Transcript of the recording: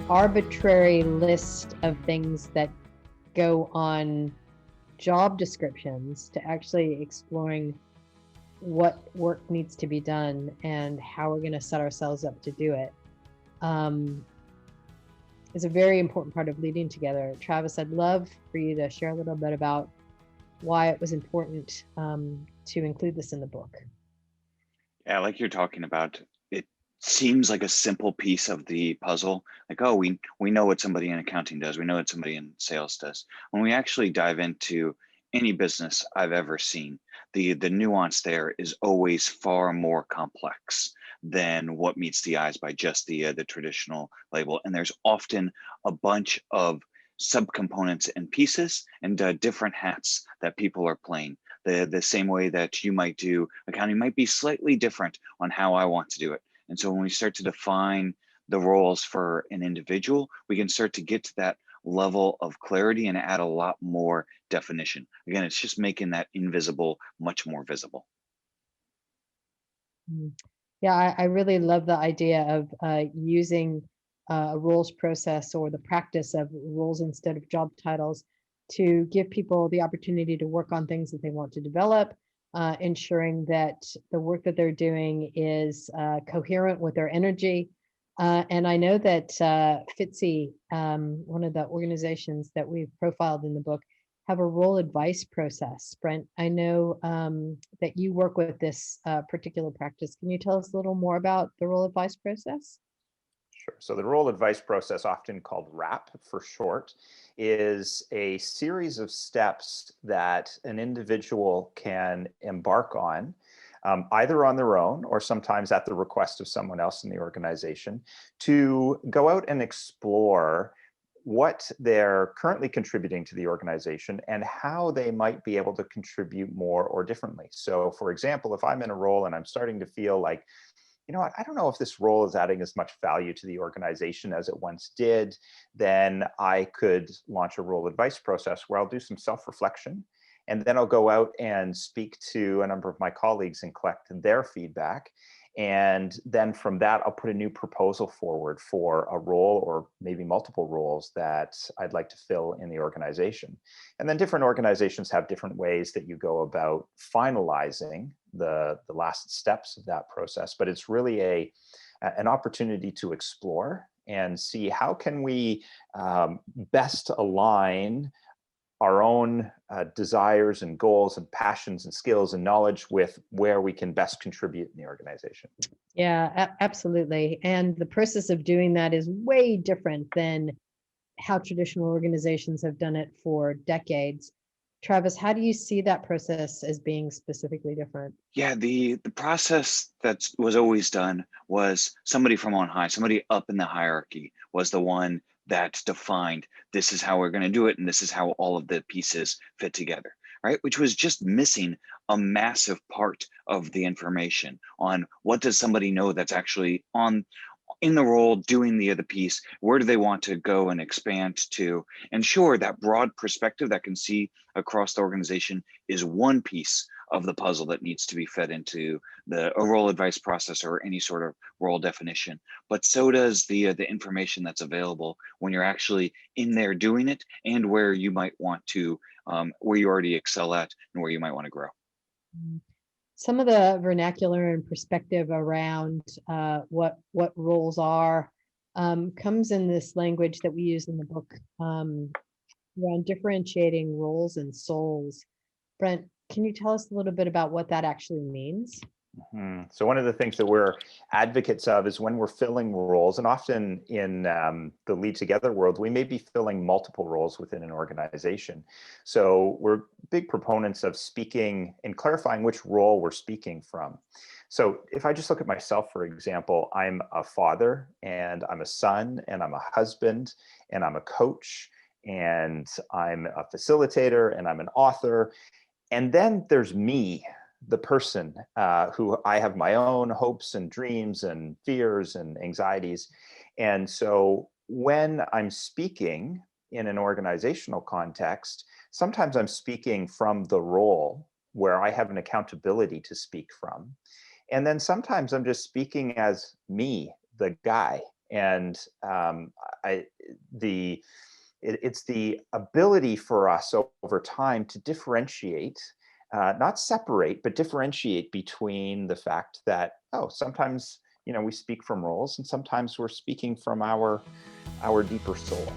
arbitrary list of things that go on job descriptions to actually exploring what work needs to be done and how we're going to set ourselves up to do it is a very important part of leading together. Travis, I'd love for you to share a little bit about why it was important to include this in the book. Yeah, like you're talking about, it seems like a simple piece of the puzzle. Like, oh, we know what somebody in accounting does. We know what somebody in sales does. When we actually dive into any business I've ever seen, the nuance there is always far more complex than what meets the eyes by just the traditional label. And there's often a bunch of subcomponents and pieces and different hats that people are playing. The same way that you might do accounting might be slightly different on how I want to do it. And so when we start to define the roles for an individual, we can start to get to that level of clarity and add a lot more definition. Again, it's just making that invisible much more visible. Yeah, I really love the idea of using a roles process or the practice of roles instead of job titles to give people the opportunity to work on things that they want to develop, ensuring that the work that they're doing is coherent with their energy. And I know that FITSE, one of the organizations that we've profiled in the book, have a role advice process. Brent, I know that you work with this particular practice. Can you tell us a little more about the role advice process? Sure. So the role advice process, often called RAP for short, is a series of steps that an individual can embark on, either on their own or sometimes at the request of someone else in the organization, to go out and explore what they're currently contributing to the organization and how they might be able to contribute more or differently. So, for example, if I'm in a role and I'm starting to feel like, you know what, I don't know if this role is adding as much value to the organization as it once did, then I could launch a role advice process where I'll do some self-reflection. And then I'll go out and speak to a number of my colleagues and collect their feedback. And then from that, I'll put a new proposal forward for a role or maybe multiple roles that I'd like to fill in the organization. And then different organizations have different ways that you go about finalizing the last steps of that process. But it's really an opportunity to explore and see how can we best align our own desires and goals and passions and skills and knowledge with where we can best contribute in the organization. Yeah, absolutely. And the process of doing that is way different than how traditional organizations have done it for decades. Travis, how do you see that process as being specifically different? Yeah, the process that was always done was somebody from on high, somebody up in the hierarchy was the one that defined this is how we're going to do it and this is how all of the pieces fit together, right? Which was just missing a massive part of the information on what does somebody know that's actually in the role doing the other piece. Where do they want to go and expand to? And sure, that broad perspective that can see across the organization is one piece of the puzzle that needs to be fed into a role advice process or any sort of role definition. But so does the information that's available when you're actually in there doing it, and where you might want to, where you already excel at and where you might want to grow. Some of the vernacular and perspective around what roles are comes in this language that we use in the book around differentiating roles and souls. Brent, can you tell us a little bit about what that actually means? So one of the things that we're advocates of is when we're filling roles, and often in the Lead Together world, we may be filling multiple roles within an organization. So we're big proponents of speaking and clarifying which role we're speaking from. So if I just look at myself, for example, I'm a father and I'm a son and I'm a husband and I'm a coach and I'm a facilitator and I'm an author. And then there's me, the person who I have my own hopes and dreams and fears and anxieties. And so when I'm speaking in an organizational context, sometimes I'm speaking from the role where I have an accountability to speak from. And then sometimes I'm just speaking as me, the guy, And it's the ability for us over time to differentiate, not separate, but differentiate between the fact that, oh, sometimes, we speak from roles, and sometimes we're speaking from our deeper soul.